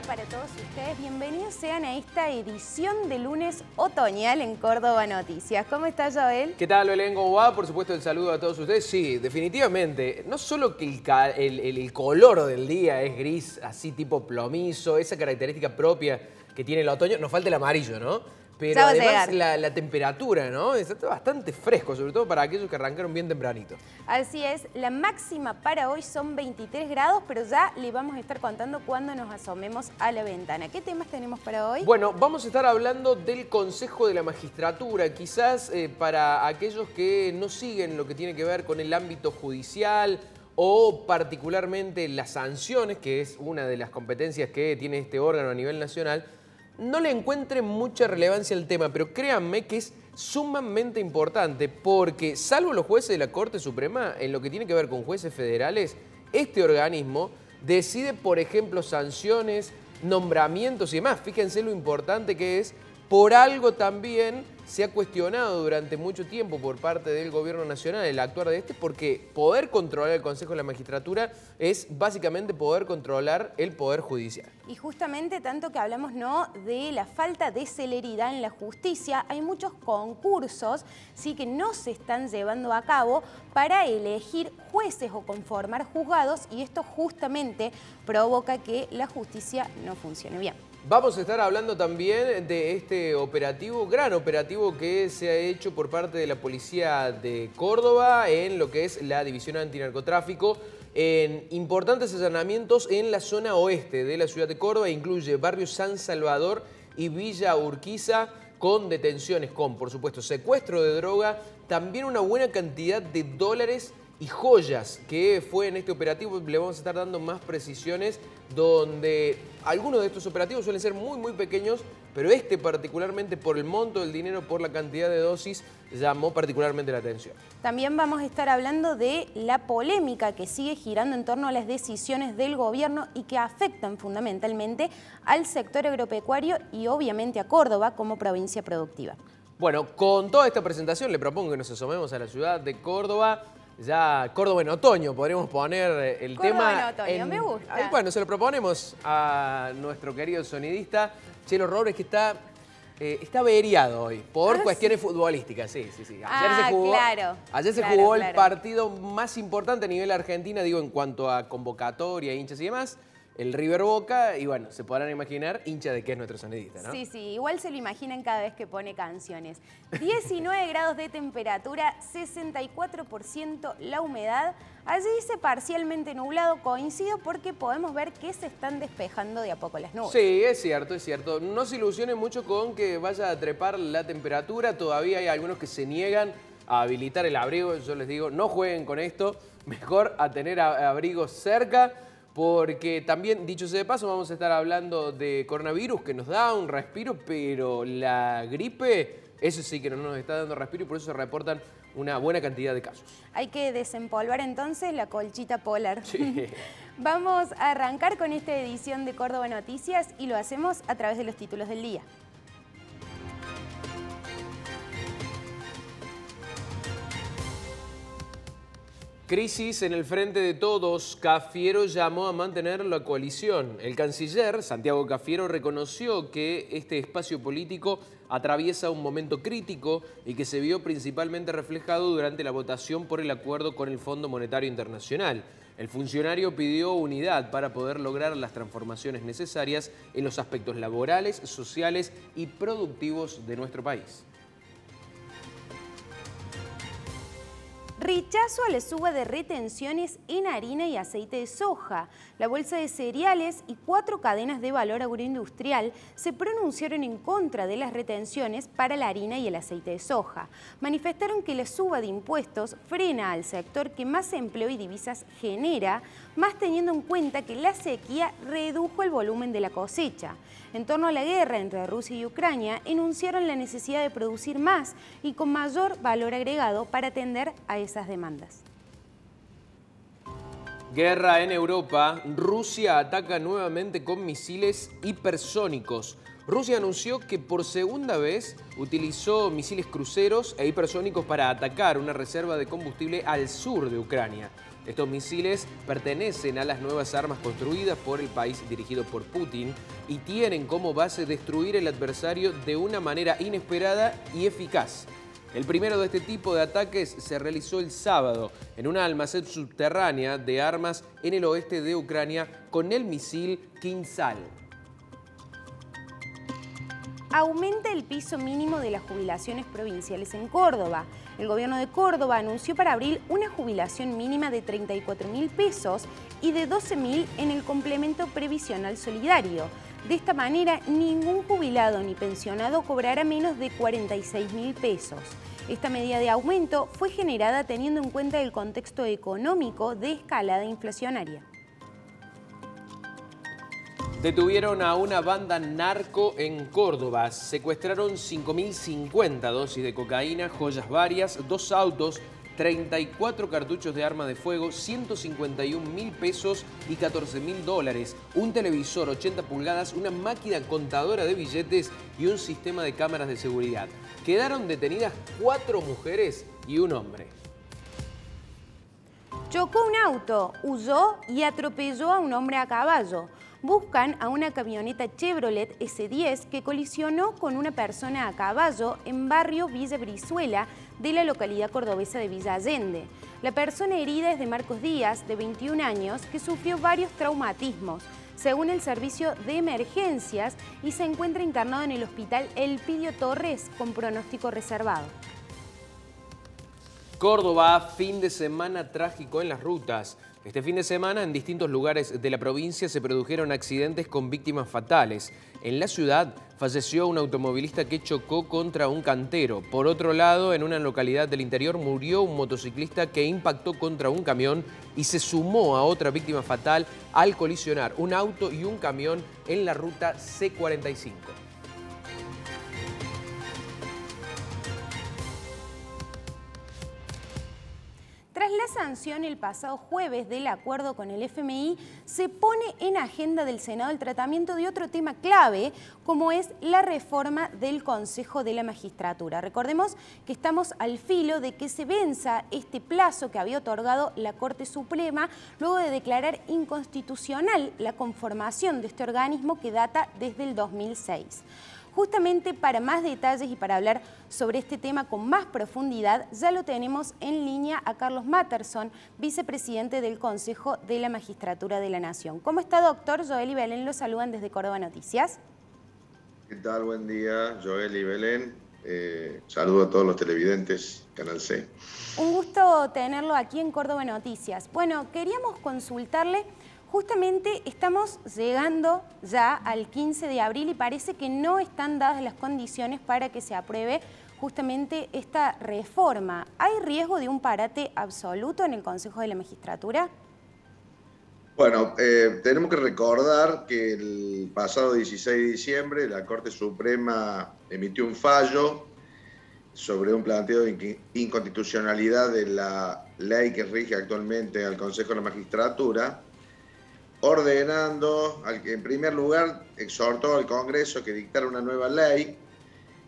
para todos ustedes. Bienvenidos sean a esta edición de lunes otoñal en Córdoba Noticias. ¿Cómo está, Joel? ¿Qué tal, Belén? ¿Cómo va? Por supuesto, el saludo a todos ustedes. Sí, definitivamente. No solo que el color del día es gris, así tipo plomizo, esa característica propia que tiene el otoño, nos falta el amarillo, ¿no? Pero además la temperatura, ¿no? Está bastante fresco, sobre todo para aquellos que arrancaron bien tempranito. Así es, la máxima para hoy son 23 grados, pero ya le vamos a estar contando cuando nos asomemos a la ventana. ¿Qué temas tenemos para hoy? Bueno, vamos a estar hablando del Consejo de la Magistratura, quizás para aquellos que no siguen lo que tiene que ver con el ámbito judicial o particularmente las sanciones, que es una de las competencias que tiene este órgano a nivel nacional, no le encuentren mucha relevancia al tema, pero créanme que es sumamente importante porque, salvo los jueces de la Corte Suprema, en lo que tiene que ver con jueces federales, este organismo decide, por ejemplo, sanciones, nombramientos y demás. Fíjense lo importante que es. Por algo también se ha cuestionado durante mucho tiempo por parte del Gobierno Nacional el actuar de porque poder controlar el Consejo de la Magistratura es básicamente poder controlar el Poder Judicial. Y justamente tanto que hablamos de la falta de celeridad en la justicia, hay muchos concursos que no se están llevando a cabo para elegir jueces o conformar juzgados, y esto justamente provoca que la justicia no funcione bien. Vamos a estar hablando también de este operativo, gran operativo que se ha hecho por parte de la Policía de Córdoba en lo que es la División Antinarcotráfico, en importantes allanamientos en la zona oeste de la ciudad de Córdoba. Incluye Barrio San Salvador y Villa Urquiza, con detenciones, con, por supuesto, secuestro de droga, también una buena cantidad de dólares y joyas que fue en este operativo. Le vamos a estar dando más precisiones, donde algunos de estos operativos suelen ser muy pequeños, pero este particularmente, por el monto del dinero, por la cantidad de dosis, llamó particularmente la atención. También vamos a estar hablando de la polémica que sigue girando en torno a las decisiones del gobierno y que afectan fundamentalmente al sector agropecuario y obviamente a Córdoba como provincia productiva. Bueno, con toda esta presentación le propongo que nos asomemos a la ciudad de Córdoba. Ya Córdoba en otoño, podríamos poner el tema. Córdoba en otoño, me gusta. Bueno, se lo proponemos a nuestro querido sonidista Chelo Robles, que está averiado hoy por cuestiones futbolísticas. Sí. Ayer se jugó el partido más importante a nivel Argentina, digo, en cuanto a convocatoria, hinchas y demás. El River Boca, y bueno, se podrán imaginar hincha de qué es nuestro sonidista, ¿no? Sí, igual se lo imaginan cada vez que pone canciones. 19 grados de temperatura, 64% la humedad. Allí dice parcialmente nublado, coincido porque podemos ver que se están despejando de a poco las nubes. Sí, es cierto. No se ilusionen mucho con que vaya a trepar la temperatura. Todavía hay algunos que se niegan a habilitar el abrigo. Yo les digo, no jueguen con esto. Mejor a tener abrigos cerca. Porque también, dicho sea de paso, vamos a estar hablando de coronavirus, que nos da un respiro, pero la gripe, eso sí que no nos está dando respiro, y por eso se reportan una buena cantidad de casos. Hay que desempolvar entonces la colchita polar. Sí. Vamos a arrancar con esta edición de Córdoba Noticias y lo hacemos a través de los títulos del día. Crisis en el frente de todos. Cafiero llamó a mantener la coalición. El canciller Santiago Cafiero reconoció que este espacio político atraviesa un momento crítico y que se vio principalmente reflejado durante la votación por el acuerdo con el Fondo Monetario Internacional. El funcionario pidió unidad para poder lograr las transformaciones necesarias en los aspectos laborales, sociales y productivos de nuestro país. Rechazo a la suba de retenciones en harina y aceite de soja. La Bolsa de Cereales y 4 cadenas de valor agroindustrial se pronunciaron en contra de las retenciones para la harina y el aceite de soja. Manifestaron que la suba de impuestos frena al sector que más empleo y divisas genera, más teniendo en cuenta que la sequía redujo el volumen de la cosecha. En torno a la guerra entre Rusia y Ucrania, enunciaron la necesidad de producir más y con mayor valor agregado para atender a esas demandas. Guerra en Europa. Rusia ataca nuevamente con misiles hipersónicos. Rusia anunció que por segunda vez utilizó misiles cruceros e hipersónicos para atacar una reserva de combustible al sur de Ucrania. Estos misiles pertenecen a las nuevas armas construidas por el país dirigido por Putin y tienen como base destruir el adversario de una manera inesperada y eficaz. El primero de este tipo de ataques se realizó el sábado en una almacén subterránea de armas en el oeste de Ucrania con el misil Kinzhal. Aumenta el piso mínimo de las jubilaciones provinciales en Córdoba. El gobierno de Córdoba anunció para abril una jubilación mínima de 34.000 pesos y de 12.000 en el complemento previsional solidario. De esta manera, ningún jubilado ni pensionado cobrará menos de 46.000 pesos. Esta medida de aumento fue generada teniendo en cuenta el contexto económico de escalada inflacionaria. Detuvieron a una banda narco en Córdoba. Secuestraron 5.050 dosis de cocaína, joyas varias, 2 autos, 34 cartuchos de arma de fuego, 151.000 pesos y 14.000 dólares, un televisor 80 pulgadas, una máquina contadora de billetes y un sistema de cámaras de seguridad. Quedaron detenidas 4 mujeres y un hombre. Chocó un auto, huyó y atropelló a un hombre a caballo. Buscan a una camioneta Chevrolet S10 que colisionó con una persona a caballo en barrio Villa Brizuela de la localidad cordobesa de Villa Allende. La persona herida es de Marcos Díaz, de 21 años, que sufrió varios traumatismos, según el servicio de emergencias, y se encuentra internado en el hospital Elpidio Torres con pronóstico reservado. Córdoba, fin de semana trágico en las rutas. Este fin de semana, en distintos lugares de la provincia se produjeron accidentes con víctimas fatales. En la ciudad falleció un automovilista que chocó contra un cantero. Por otro lado, en una localidad del interior murió un motociclista que impactó contra un camión y se sumó a otra víctima fatal al colisionar un auto y un camión en la ruta C45. Tras la sanción el pasado jueves del acuerdo con el FMI, se pone en agenda del Senado el tratamiento de otro tema clave, como es la reforma del Consejo de la Magistratura. Recordemos que estamos al filo de que se venza este plazo que había otorgado la Corte Suprema luego de declarar inconstitucional la conformación de este organismo que data desde el 2006. Justamente para más detalles y para hablar sobre este tema con más profundidad, ya lo tenemos en línea a Carlos Matterson, vicepresidente del Consejo de la Magistratura de la Nación. ¿Cómo está, doctor? Joel y Belén lo saludan desde Córdoba Noticias. ¿Qué tal? Buen día, Joel y Belén. Saludo a todos los televidentes, Canal C. Un gusto tenerlo aquí en Córdoba Noticias. Bueno, queríamos consultarle. Justamente estamos llegando ya al 15 de abril y parece que no están dadas las condiciones para que se apruebe justamente esta reforma. ¿Hay riesgo de un parate absoluto en el Consejo de la Magistratura? Bueno, tenemos que recordar que el pasado 16 de diciembre la Corte Suprema emitió un fallo sobre un planteo de inconstitucionalidad de la ley que rige actualmente al Consejo de la Magistratura, ordenando, en primer lugar, exhortó al Congreso que dictara una nueva ley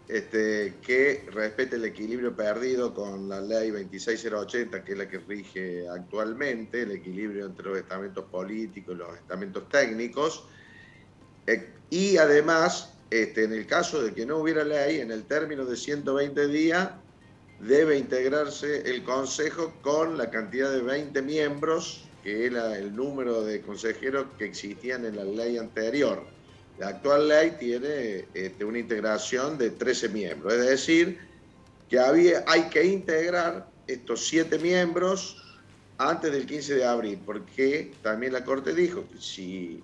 que respete el equilibrio perdido con la ley 26080, que es la que rige actualmente, el equilibrio entre los estamentos políticos y los estamentos técnicos. Y además, en el caso de que no hubiera ley, en el término de 120 días, debe integrarse el Consejo con la cantidad de 20 miembros, que era el número de consejeros que existían en la ley anterior. La actual ley tiene una integración de 13 miembros, es decir, que hay que integrar estos 7 miembros antes del 15 de abril, porque también la Corte dijo que si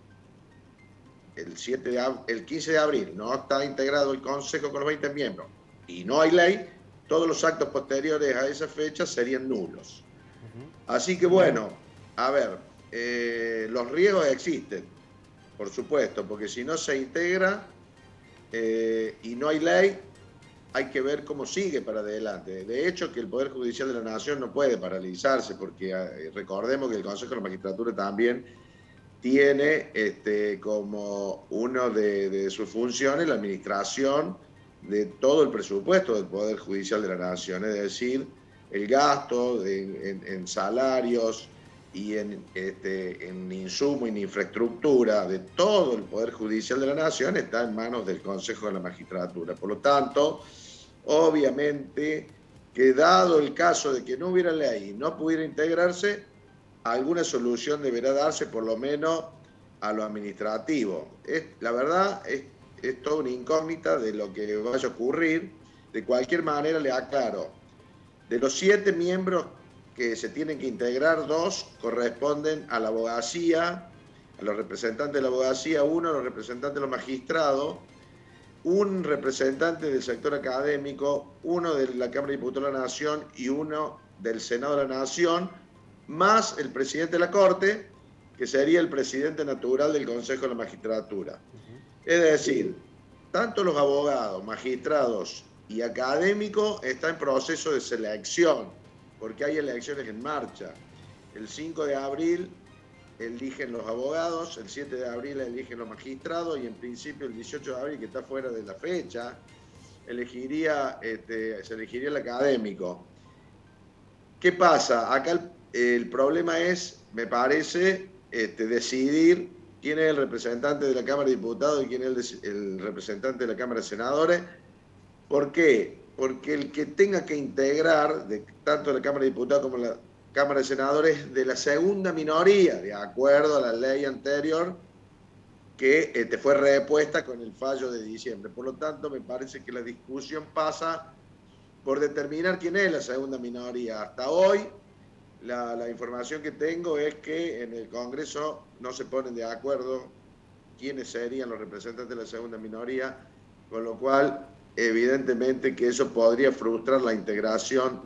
el 15 de abril no está integrado el Consejo con los 20 miembros y no hay ley, todos los actos posteriores a esa fecha serían nulos. Así que bueno, a ver, los riesgos existen, por supuesto, porque si no se integra y no hay ley, hay que ver cómo sigue para adelante. De hecho, que el Poder Judicial de la Nación no puede paralizarse, porque recordemos que el Consejo de la Magistratura también tiene como uno de sus funciones la administración de todo el presupuesto del Poder Judicial de la Nación, es decir, el gasto en salarios y en insumo y en infraestructura de todo el Poder Judicial de la Nación está en manos del Consejo de la Magistratura. Por lo tanto, obviamente que dado el caso de que no hubiera ley y no pudiera integrarse, alguna solución deberá darse por lo menos a lo administrativo. La verdad es toda una incógnita de lo que vaya a ocurrir. De cualquier manera le aclaro, de los 7 miembros que se tienen que integrar, 2 corresponden a la abogacía, a los representantes de la abogacía, 1 a los representantes de los magistrados, un representante del sector académico, 1 de la Cámara de Diputados de la Nación y 1 del Senado de la Nación, más el presidente de la Corte, que sería el presidente natural del Consejo de la Magistratura. Es decir, tanto los abogados, magistrados y académicos están en proceso de selección, porque hay elecciones en marcha. El 5 de abril eligen los abogados, el 7 de abril eligen los magistrados y en principio el 18 de abril, que está fuera de la fecha, se elegiría el académico. ¿Qué pasa? Acá el problema es, me parece, decidir quién es el representante de la Cámara de Diputados y quién es el representante de la Cámara de Senadores. ¿Por qué? Porque el que tenga que integrar, tanto la Cámara de Diputados como la Cámara de Senadores, de la segunda minoría, de acuerdo a la ley anterior que fue repuesta con el fallo de diciembre. Por lo tanto, me parece que la discusión pasa por determinar quién es la segunda minoría. Hasta hoy, la información que tengo es que en el Congreso no se ponen de acuerdo quiénes serían los representantes de la segunda minoría, con lo cual, evidentemente que eso podría frustrar la integración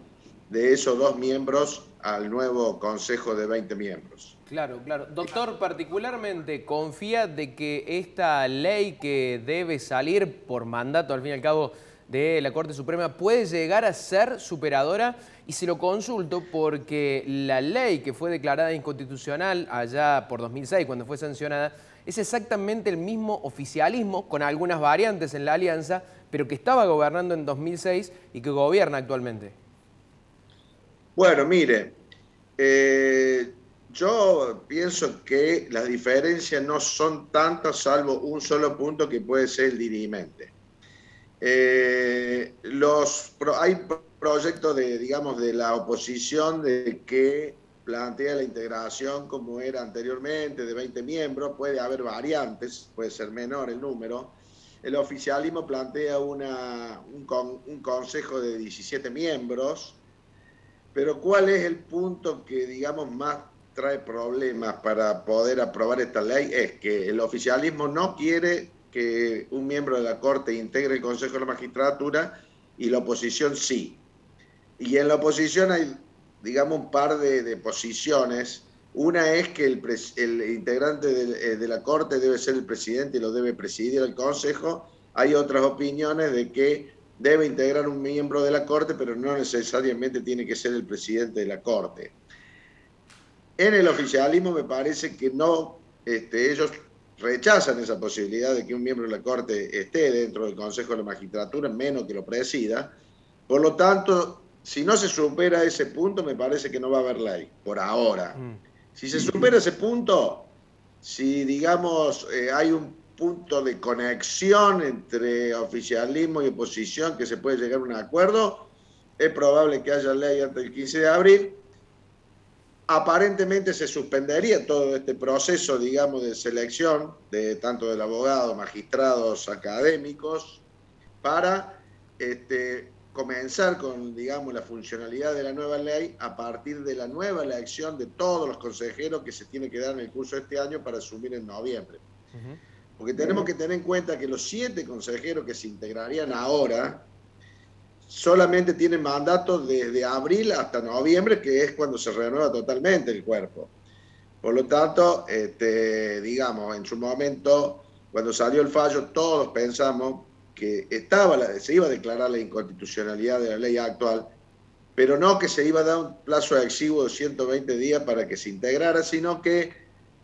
de esos 2 miembros al nuevo Consejo de 20 miembros. Claro, claro. Doctor, particularmente, ¿confía de que esta ley que debe salir por mandato, al fin y al cabo, de la Corte Suprema puede llegar a ser superadora? Y se lo consulto porque la ley que fue declarada inconstitucional allá por 2006, cuando fue sancionada, es exactamente el mismo oficialismo, con algunas variantes en la alianza, pero que estaba gobernando en 2006 y que gobierna actualmente. Bueno, mire, yo pienso que las diferencias no son tantas, salvo un solo punto que puede ser el dirimente. Hay proyectos de la oposición de que plantea la integración como era anteriormente, de 20 miembros, puede haber variantes, puede ser menor el número. El oficialismo plantea un consejo de 17 miembros, pero ¿cuál es el punto que, más trae problemas para poder aprobar esta ley? Es que el oficialismo no quiere que un miembro de la Corte integre el Consejo de la Magistratura y la oposición sí. Y en la oposición hay, un par de posiciones. Una es que el integrante de la Corte debe ser el presidente y lo debe presidir el Consejo. Hay otras opiniones de que debe integrar un miembro de la Corte, pero no necesariamente tiene que ser el presidente de la Corte. En el oficialismo me parece que no, ellos rechazan esa posibilidad de que un miembro de la Corte esté dentro del Consejo de la Magistratura, menos que lo presida. Por lo tanto, si no se supera ese punto, me parece que no va a haber ley, por ahora. Si se supera ese punto, si hay un punto de conexión entre oficialismo y oposición que se puede llegar a un acuerdo, es probable que haya ley antes del 15 de abril. Aparentemente se suspendería todo este proceso, de selección, tanto del abogado, magistrados, académicos, para comenzar con, la funcionalidad de la nueva ley a partir de la nueva elección de todos los consejeros que se tiene que dar en el curso de este año para asumir en noviembre. Porque tenemos que tener en cuenta que los 7 consejeros que se integrarían ahora solamente tienen mandato desde abril hasta noviembre, que es cuando se renueva totalmente el cuerpo. Por lo tanto, en su momento, cuando salió el fallo, todos pensamos que se iba a declarar la inconstitucionalidad de la ley actual, pero no que se iba a dar un plazo exiguo de 120 días para que se integrara, sino que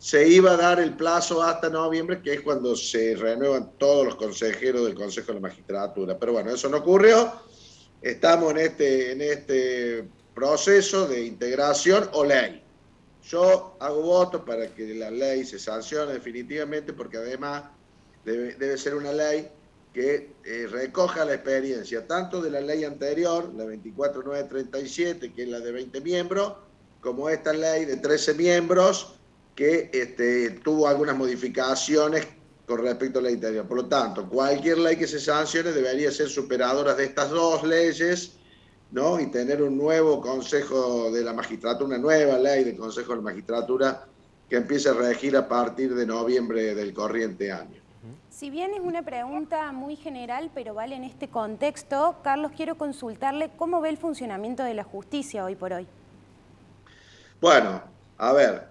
se iba a dar el plazo hasta noviembre, que es cuando se renuevan todos los consejeros del Consejo de la Magistratura. Pero bueno, eso no ocurrió. Estamos en este proceso de integración o ley. Yo hago votos para que la ley se sancione definitivamente, porque además debe ser una ley que recoja la experiencia tanto de la ley anterior, la 24937, que es la de 20 miembros, como esta ley de 13 miembros, que tuvo algunas modificaciones con respecto a la interior. Por lo tanto, cualquier ley que se sancione debería ser superadora de estas dos leyes, ¿no? Y tener un nuevo Consejo de la Magistratura, una nueva ley de Consejo de la Magistratura que empiece a regir a partir de noviembre del corriente año. Si bien es una pregunta muy general, pero vale en este contexto, Carlos, quiero consultarle cómo ve el funcionamiento de la justicia hoy por hoy. Bueno, a ver,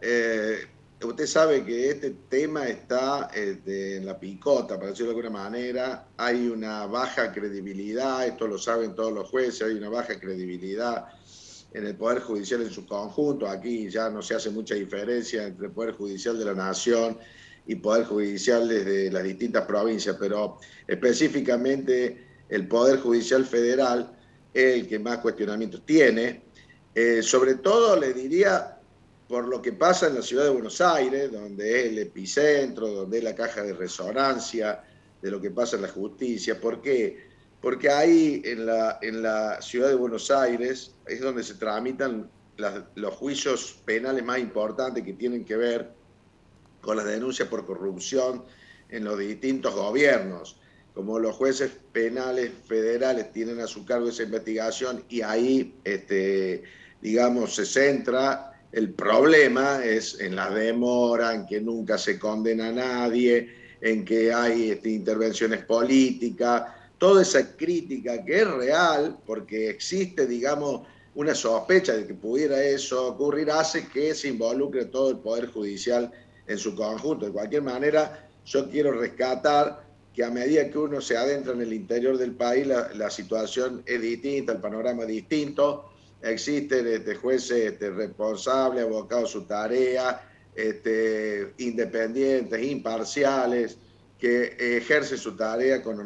usted sabe que este tema está en la picota, para decirlo de alguna manera. Hay una baja credibilidad, esto lo saben todos los jueces, hay una baja credibilidad en el Poder Judicial en su conjunto. Aquí ya no se hace mucha diferencia entre el Poder Judicial de la Nación y Poder Judicial desde las distintas provincias, pero específicamente el Poder Judicial Federal es el que más cuestionamientos tiene. Sobre todo, le diría, por lo que pasa en la ciudad de Buenos Aires, donde es el epicentro, donde es la caja de resonancia de lo que pasa en la justicia. ¿Por qué? Porque ahí en la ciudad de Buenos Aires es donde se tramitan los juicios penales más importantes que tienen que ver con las denuncias por corrupción en los distintos gobiernos. Como los jueces penales federales tienen a su cargo esa investigación y ahí, digamos, se centra el problema, es en la demora, en que nunca se condena a nadie, en que hay intervenciones políticas, toda esa crítica que es real, porque existe, digamos, una sospecha de que pudiera eso ocurrir, hace que se involucre todo el Poder Judicial en su conjunto. De cualquier manera, yo quiero rescatar que a medida que uno se adentra en el interior del país, la situación es distinta, el panorama es distinto. Existen jueces responsables, abocados a su tarea, independientes, imparciales, que ejercen su tarea con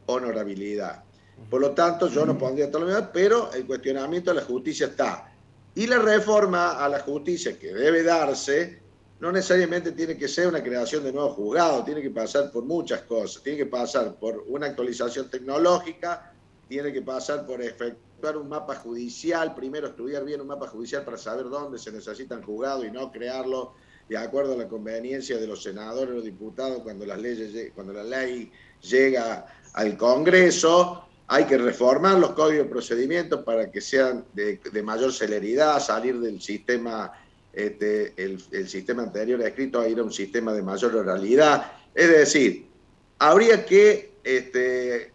honorabilidad. Por lo tanto, yo no pondría tal medida, pero el cuestionamiento de la justicia está. Y la reforma a la justicia que debe darse no necesariamente tiene que ser una creación de nuevos juzgados, tiene que pasar por muchas cosas, tiene que pasar por una actualización tecnológica, tiene que pasar por efectuar un mapa judicial, primero estudiar bien un mapa judicial para saber dónde se necesitan juzgados y no crearlo de acuerdo a la conveniencia de los senadores o los diputados cuando la ley llega al Congreso. Hay que reformar los códigos de procedimientos para que sean de mayor celeridad, salir del sistema el sistema anterior escrito a ir a un sistema de mayor oralidad. Es decir, habría que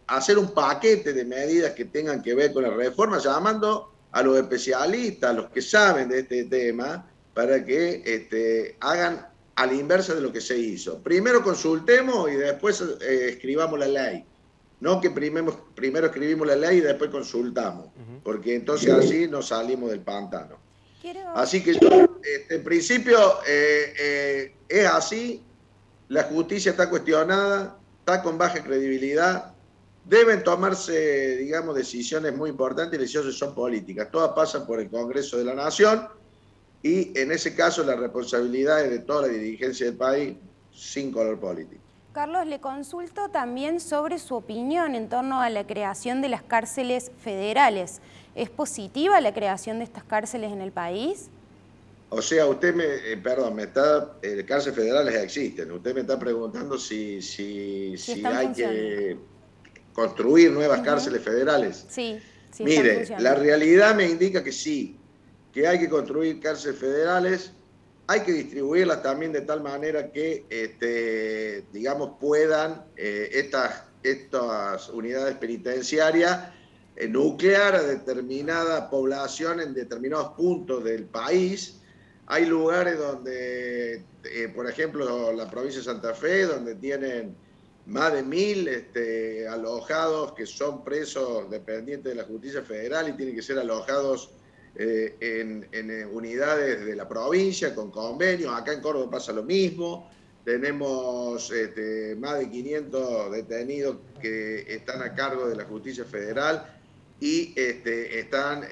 hacer un paquete de medidas que tengan que ver con la reforma, llamando a los especialistas, a los que saben de este tema, para que hagan a la inversa de lo que se hizo. Primero consultemos y después escribamos la ley. No que primero escribimos la ley y después consultamos, porque entonces así nos salimos del pantano. Así que yo, en principio, es así, la justicia está cuestionada, está con baja credibilidad, deben tomarse, digamos, decisiones muy importantes y decisiones son políticas. Todas pasan por el Congreso de la Nación y en ese caso la responsabilidad es de toda la dirigencia del país sin color político. Carlos, le consulto también sobre su opinión en torno a la creación de las cárceles federales. ¿Es positiva la creación de estas cárceles en el país? O sea, usted cárceles federales existen. Usted me está preguntando si hay que construir nuevas cárceles federales. Sí, sí. Mire, la realidad me indica que sí, que hay que construir cárceles federales. Hay que distribuirlas también de tal manera que, digamos, puedan estas unidades penitenciarias nuclear a determinada población en determinados puntos del país. Hay lugares donde, por ejemplo, la provincia de Santa Fe, donde tienen más de 1000 alojados que son presos dependientes de la justicia federal y tienen que ser alojados en unidades de la provincia con convenios. Acá en Córdoba pasa lo mismo. Tenemos más de 500 detenidos que están a cargo de la justicia federal y están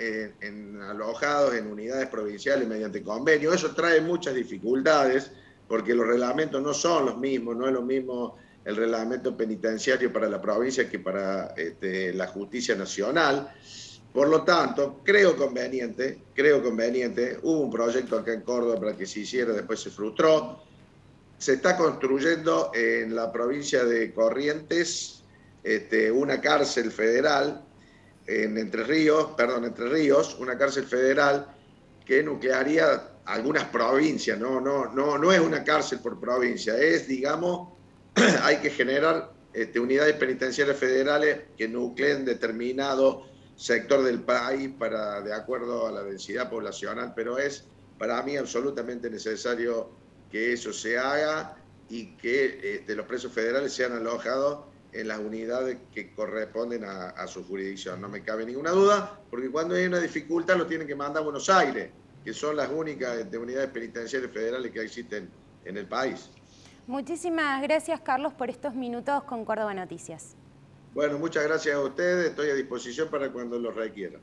alojados en unidades provinciales mediante convenio. Eso trae muchas dificultades porque los reglamentos no son los mismos, no es lo mismo el reglamento penitenciario para la provincia que para la justicia nacional. Por lo tanto, creo conveniente, hubo un proyecto acá en Córdoba para que se hiciera, después se frustró. Se está construyendo en la provincia de Corrientes una cárcel federal, en Entre Ríos, una cárcel federal que nuclearía algunas provincias, no es una cárcel por provincia, es, digamos, hay que generar unidades penitenciarias federales que nucleen determinado sector del país de acuerdo a la densidad poblacional, pero es para mí absolutamente necesario que eso se haga y que los presos federales sean alojados en las unidades que corresponden a su jurisdicción. No me cabe ninguna duda, porque cuando hay una dificultad lo tienen que mandar a Buenos Aires, que son las únicas unidades penitenciarias federales que existen en el país. Muchísimas gracias, Carlos, por estos minutos con Córdoba Noticias. Bueno, muchas gracias a ustedes. Estoy a disposición para cuando lo requieran.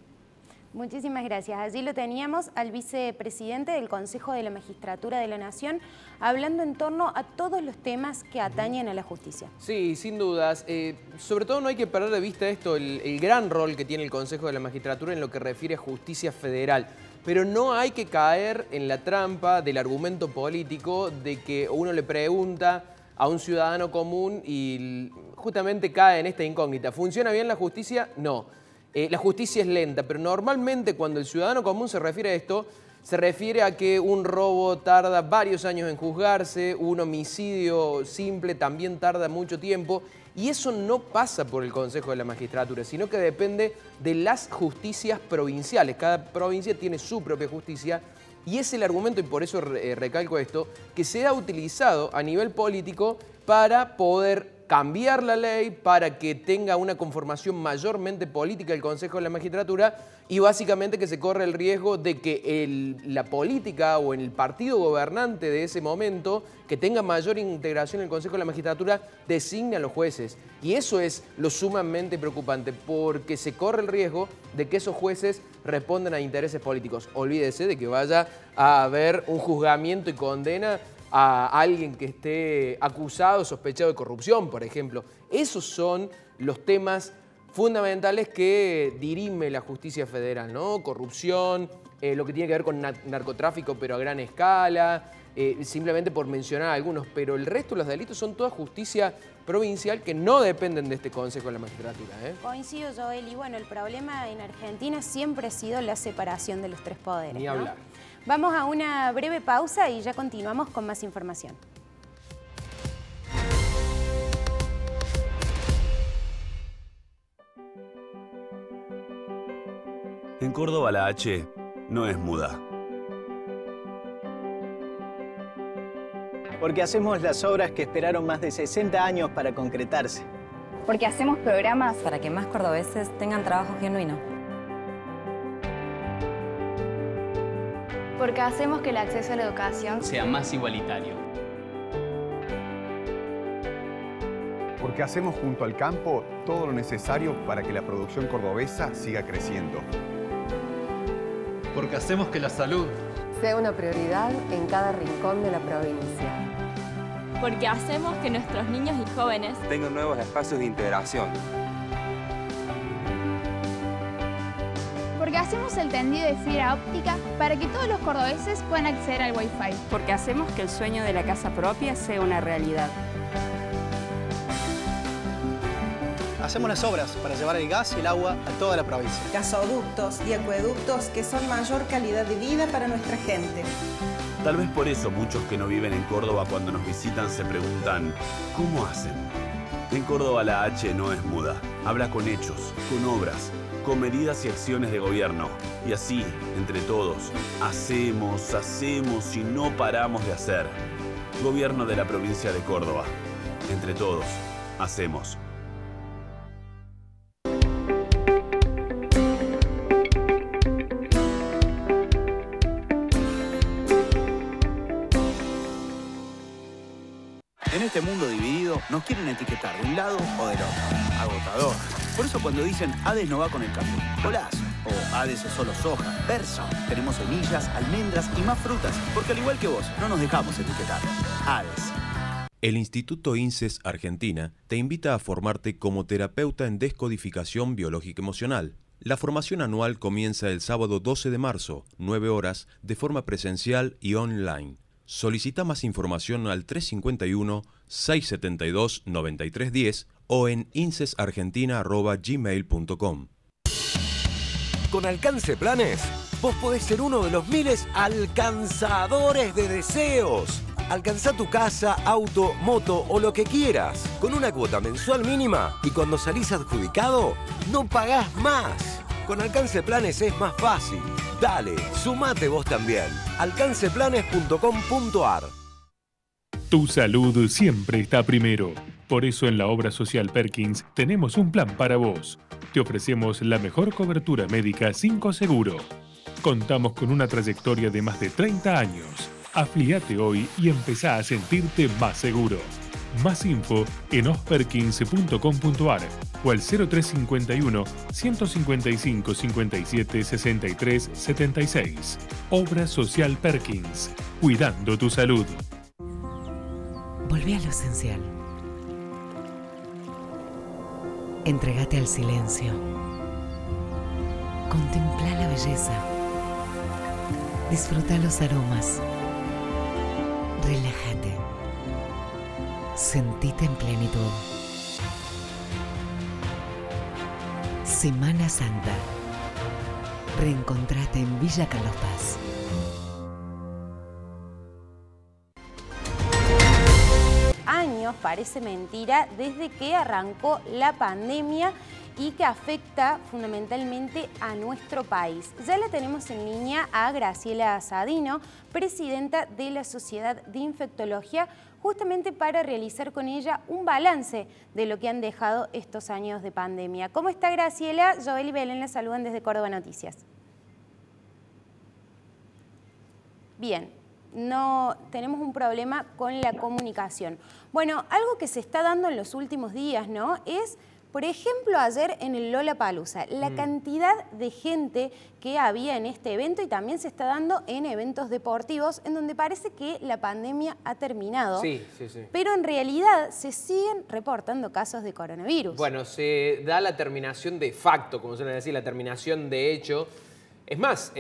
Muchísimas gracias. Allí lo teníamos al vicepresidente del Consejo de la Magistratura de la Nación hablando en torno a todos los temas que atañen a la justicia. Sí, sin dudas. Sobre todo no hay que perder de vista esto, el gran rol que tiene el Consejo de la Magistratura en lo que refiere a justicia federal. Pero no hay que caer en la trampa del argumento político de que uno le pregunta a un ciudadano común y justamente cae en esta incógnita. ¿Funciona bien la justicia? No. La justicia es lenta, pero normalmente cuando el ciudadano común se refiere a esto, se refiere a que un robo tarda varios años en juzgarse, un homicidio simple también tarda mucho tiempo, y eso no pasa por el Consejo de la Magistratura, sino que depende de las justicias provinciales. Cada provincia tiene su propia justicia, y es el argumento, y por eso recalco esto, que se ha utilizado a nivel político para poder cambiar la ley, para que tenga una conformación mayormente política el Consejo de la Magistratura y básicamente que se corre el riesgo de que la política o el partido gobernante de ese momento, que tenga mayor integración en el Consejo de la Magistratura, designe a los jueces. Y eso es lo sumamente preocupante, porque se corre el riesgo de que esos jueces respondan a intereses políticos. Olvídese de que vaya a haber un juzgamiento y condena a alguien que esté acusado, sospechado de corrupción, por ejemplo. Esos son los temas fundamentales que dirime la justicia federal, ¿no? Corrupción, lo que tiene que ver con narcotráfico, pero a gran escala, simplemente por mencionar algunos, pero el resto de los delitos son toda justicia provincial que no dependen de este Consejo de la Magistratura. Coincido, Joel, y bueno, el problema en Argentina siempre ha sido la separación de los tres poderes. Ni hablar. ¿No? Vamos a una breve pausa y ya continuamos con más información. En Córdoba la H no es muda. Porque hacemos las obras que esperaron más de 60 años para concretarse. Porque hacemos programas para que más cordobeses tengan trabajo genuino. Porque hacemos que el acceso a la educación sea más igualitario. Porque hacemos junto al campo todo lo necesario para que la producción cordobesa siga creciendo. Porque hacemos que la salud sea una prioridad en cada rincón de la provincia. Porque hacemos que nuestros niños y jóvenes tengan nuevos espacios de integración. Porque hacemos el tendido de fibra óptica para que todos los cordobeses puedan acceder al Wi-Fi. Porque hacemos que el sueño de la casa propia sea una realidad. Hacemos las obras para llevar el gas y el agua a toda la provincia. Gasoductos y acueductos que son mayor calidad de vida para nuestra gente. Tal vez por eso muchos que no viven en Córdoba cuando nos visitan se preguntan ¿cómo hacen? En Córdoba la H no es muda. Habla con hechos, con obras, con medidas y acciones de gobierno. Y así, entre todos, hacemos y no paramos de hacer. Gobierno de la provincia de Córdoba. Entre todos, hacemos. En este mundo dividido nos quieren etiquetar de un lado o del otro. Agotador. Por eso cuando dicen Hades no va con el café, golazo. O Hades es solo soja, verso. Tenemos semillas, almendras y más frutas. Porque al igual que vos, no nos dejamos etiquetar. Hades. El Instituto INSES Argentina te invita a formarte como terapeuta en descodificación biológica emocional. La formación anual comienza el sábado 12 de marzo, 9 horas, de forma presencial y online. Solicita más información al 351-672-9310 o en insesargentina@gmail.com. Con Alcance Planes, vos podés ser uno de los miles alcanzadores de deseos. Alcanzá tu casa, auto, moto o lo que quieras, con una cuota mensual mínima y cuando salís adjudicado, no pagás más. Con Alcance Planes es más fácil. Dale, sumate vos también. alcanceplanes.com.ar. Tu salud siempre está primero. Por eso en la Obra Social Perkins tenemos un plan para vos. Te ofrecemos la mejor cobertura médica sin coaseguro. Contamos con una trayectoria de más de 30 años. Afíliate hoy y empezá a sentirte más seguro. Más info en osperkins.com.ar o al 0351 155 57 63 76. Obra Social Perkins. Cuidando tu salud. Volvé a lo esencial. Entregate al silencio. Contempla la belleza. Disfruta los aromas. Relájate. Sentite en plenitud. Semana Santa. Reencontrate en Villa Carlos Paz. Años, parece mentira, desde que arrancó la pandemia y que afecta fundamentalmente a nuestro país. Ya la tenemos en línea a Graciela Sadino, presidenta de la Sociedad de Infectología, justamente para realizar con ella un balance de lo que han dejado estos años de pandemia. ¿Cómo está, Graciela? Joel y Belén la saludan desde Córdoba Noticias. Bien, no tenemos un problema con la comunicación. Bueno, algo que se está dando en los últimos días, ¿no?, es, por ejemplo, ayer en el Lollapalooza, la cantidad de gente que había en este evento, y también se está dando en eventos deportivos en donde parece que la pandemia ha terminado. Sí. Pero en realidad se siguen reportando casos de coronavirus. Bueno, se da la terminación de facto, como suelen decir, la terminación de hecho. Es más,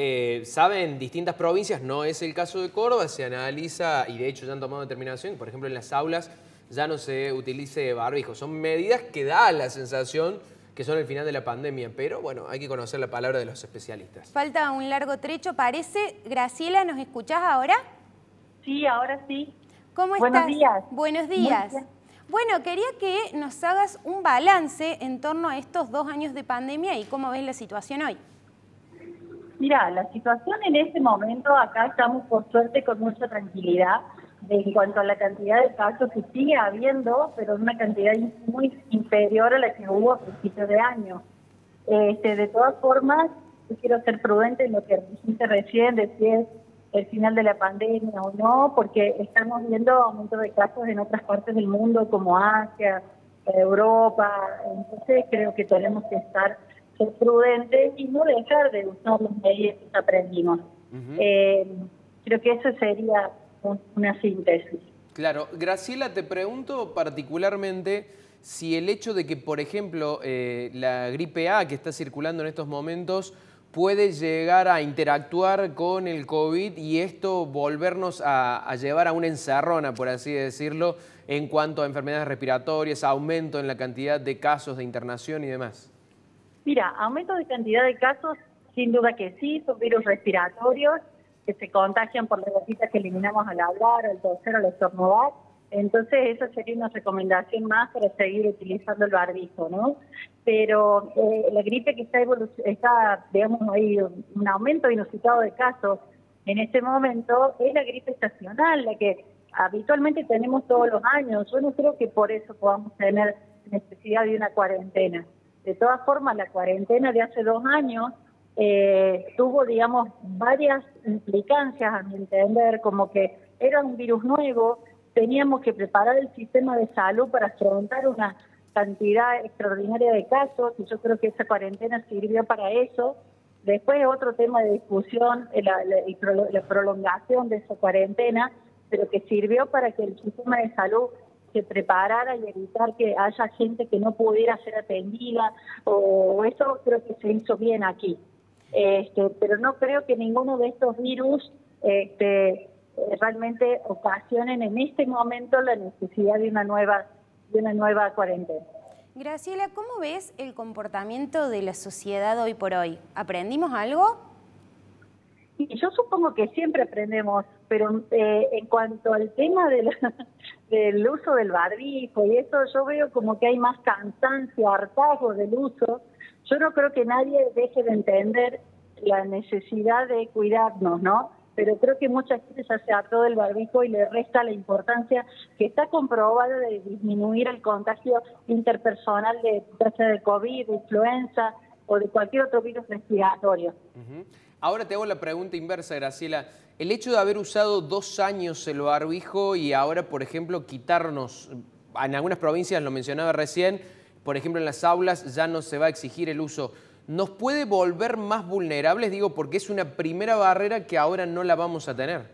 saben, distintas provincias, no es el caso de Córdoba, se analiza, y de hecho ya han tomado determinación, por ejemplo en las aulas ya no se utilice barbijo. Son medidas que da la sensación que son el final de la pandemia, pero bueno, hay que conocer la palabra de los especialistas. Falta un largo trecho, parece. Graciela, ¿nos escuchás ahora? Sí, ahora sí. ¿Cómo estás? Buenos días. Buenos días. Bueno, quería que nos hagas un balance en torno a estos 2 años de pandemia y cómo ves la situación hoy. Mira, la situación en este momento, acá estamos por suerte con mucha tranquilidad en cuanto a la cantidad de casos que sigue habiendo, pero en una cantidad muy inferior a la que hubo a principios de año. De todas formas, yo quiero ser prudente en lo que dijiste recién, de si es el final de la pandemia o no, porque estamos viendo aumento de casos en otras partes del mundo como Asia, Europa, entonces creo que tenemos que ser prudentes y no dejar de usar las medidas que aprendimos. Creo que eso sería una síntesis. Claro. Graciela, te pregunto particularmente si el hecho de que, por ejemplo, la gripe A que está circulando en estos momentos puede llegar a interactuar con el COVID y esto volvernos a llevar a una encerrona, por así decirlo, en cuanto a enfermedades respiratorias, aumento en la cantidad de casos de internación y demás. Mira, aumento de cantidad de casos, sin duda que sí, son virus respiratorios que se contagian por las gotitas que eliminamos al hablar, al toser, al estornudar. Entonces, esa sería una recomendación más para seguir utilizando el barbijo, ¿no? Pero la gripe que está, digamos, hay un aumento inusitado de casos en este momento, es la gripe estacional, la que habitualmente tenemos todos los años. Yo no creo que por eso podamos tener necesidad de una cuarentena. De todas formas, la cuarentena de hace 2 años tuvo, digamos, varias implicancias, a mi entender, como que era un virus nuevo, teníamos que preparar el sistema de salud para afrontar una cantidad extraordinaria de casos, y yo creo que esa cuarentena sirvió para eso. Después otro tema de discusión, la prolongación de esa cuarentena, pero que sirvió para que el sistema de salud se preparara y evitar que haya gente que no pudiera ser atendida, o eso creo que se hizo bien aquí. Pero no creo que ninguno de estos virus realmente ocasionen en este momento la necesidad de una nueva cuarentena. Graciela, ¿cómo ves el comportamiento de la sociedad hoy por hoy? ¿Aprendimos algo? Y yo supongo que siempre aprendemos, pero en cuanto al tema del uso del barbijo y eso, yo veo como que hay más cansancio, hartazgo del uso. Yo no creo que nadie deje de entender la necesidad de cuidarnos, ¿no? Pero creo que mucha gente ya se hartó del barbijo y le resta la importancia que está comprobada de disminuir el contagio interpersonal, ya sea de COVID, de influenza o de cualquier otro virus respiratorio. Ahora te hago la pregunta inversa, Graciela. El hecho de haber usado 2 años el barbijo y ahora, por ejemplo, quitarnos, en algunas provincias, lo mencionaba recién, por ejemplo, en las aulas ya no se va a exigir el uso, ¿nos puede volver más vulnerables? Digo, porque es una primera barrera que ahora no la vamos a tener.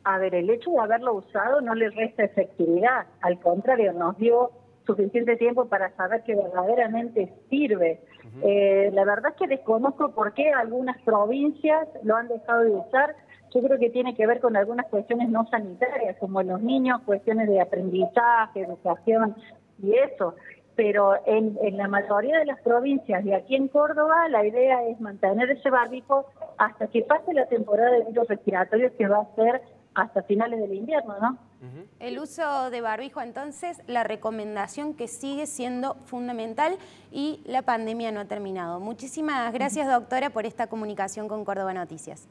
A ver, el hecho de haberlo usado no le resta efectividad. Al contrario, nos dio suficiente tiempo para saber que verdaderamente sirve. La verdad es que desconozco por qué algunas provincias lo han dejado de usar. Yo creo que tiene que ver con algunas cuestiones no sanitarias, como en los niños, cuestiones de aprendizaje, educación y eso. Pero en la mayoría de las provincias y aquí en Córdoba la idea es mantener ese barbijo hasta que pase la temporada de virus respiratorios, que va a ser hasta finales del invierno, ¿no? El uso de barbijo, entonces, la recomendación que sigue siendo fundamental y la pandemia no ha terminado. Muchísimas gracias, doctora, por esta comunicación con Córdoba Noticias.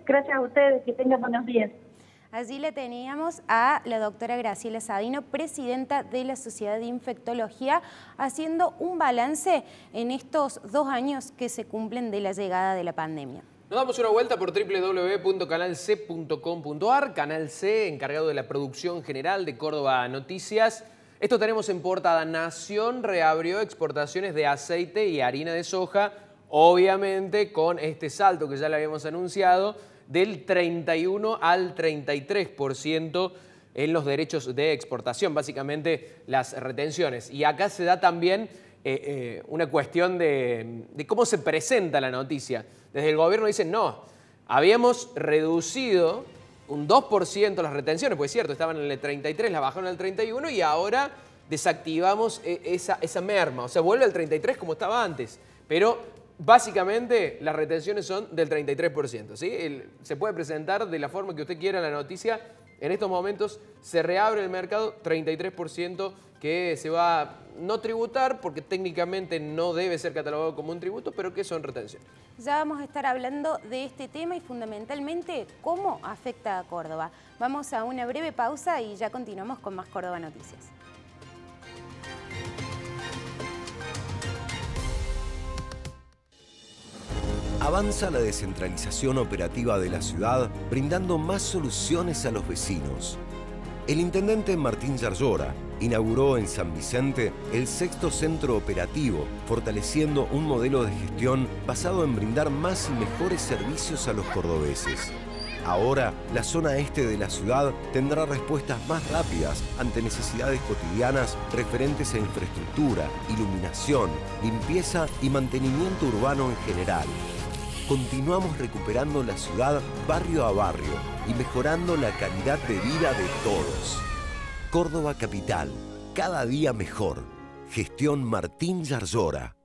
Gracias a ustedes, que tengan buenos días. Allí le teníamos a la doctora Graciela Sadino, presidenta de la Sociedad de Infectología, haciendo un balance en estos 2 años que se cumplen de la llegada de la pandemia. Nos damos una vuelta por www.canalc.com.ar, Canal C, encargado de la producción general de Córdoba Noticias. Esto tenemos en portada: Nación reabrió exportaciones de aceite y harina de soja, obviamente con este salto que ya le habíamos anunciado, del 31 al 33% en los derechos de exportación, básicamente las retenciones. Y acá se da también una cuestión de cómo se presenta la noticia. Desde el gobierno dicen, no, habíamos reducido un 2% las retenciones, pues es cierto, estaban en el 33, la bajaron al 31 y ahora desactivamos esa merma, o sea, vuelve al 33 como estaba antes, pero básicamente las retenciones son del 33%, ¿sí? Se puede presentar de la forma que usted quiera la noticia. En estos momentos se reabre el mercado, 33% que se va a no tributar porque técnicamente no debe ser catalogado como un tributo, pero que son retenciones. Ya vamos a estar hablando de este tema y fundamentalmente cómo afecta a Córdoba. Vamos a una breve pausa y ya continuamos con más Córdoba Noticias. Avanza la descentralización operativa de la ciudad, brindando más soluciones a los vecinos. El intendente Martín Yarlora inauguró en San Vicente el 6º centro operativo, fortaleciendo un modelo de gestión basado en brindar más y mejores servicios a los cordobeses. Ahora, la zona este de la ciudad tendrá respuestas más rápidas ante necesidades cotidianas referentes a infraestructura, iluminación, limpieza y mantenimiento urbano en general. Continuamos recuperando la ciudad barrio a barrio y mejorando la calidad de vida de todos. Córdoba Capital, cada día mejor. Gestión Martín Yarlora.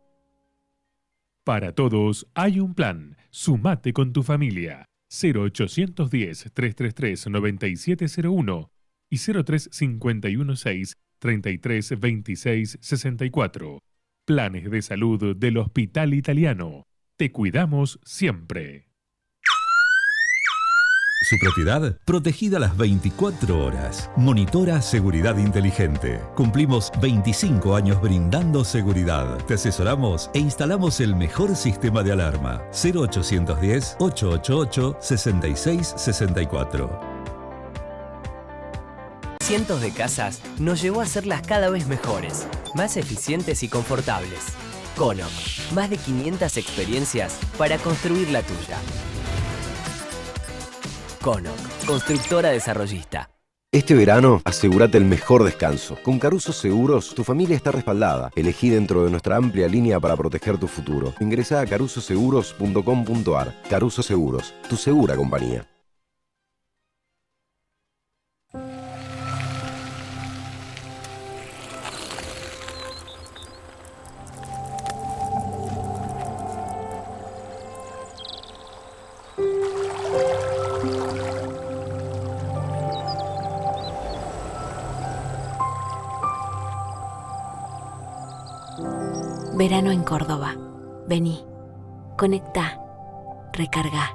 Para todos hay un plan. Sumate con tu familia. 0810-333-9701 y 03-516-3326-64. Planes de salud del Hospital Italiano. Te cuidamos siempre. Su propiedad protegida las 24 horas. Monitora Seguridad Inteligente. Cumplimos 25 años brindando seguridad. Te asesoramos e instalamos el mejor sistema de alarma. 0810-888-6664. cientos de casas nos llevó a hacerlas cada vez mejores, más eficientes y confortables. Conoc, más de 500 experiencias para construir la tuya. Conoc, constructora desarrollista. Este verano, asegúrate el mejor descanso. Con Caruso Seguros, tu familia está respaldada. Elegí dentro de nuestra amplia línea para proteger tu futuro. Ingresá a carusoseguros.com.ar. Caruso Seguros, tu segura compañía. Verano en Córdoba. Vení, conectá, recarga.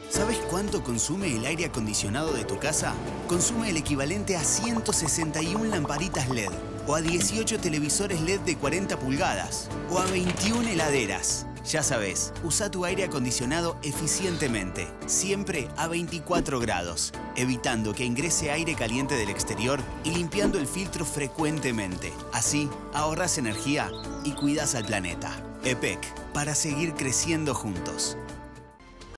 ¿Sabes cuánto consume el aire acondicionado de tu casa? Consume el equivalente a 161 lamparitas LED, o a 18 televisores LED de 40 pulgadas, o a 21 heladeras. Ya sabes, usa tu aire acondicionado eficientemente, siempre a 24 grados, evitando que ingrese aire caliente del exterior y limpiando el filtro frecuentemente. Así, ahorras energía y cuidas al planeta. EPEC, para seguir creciendo juntos.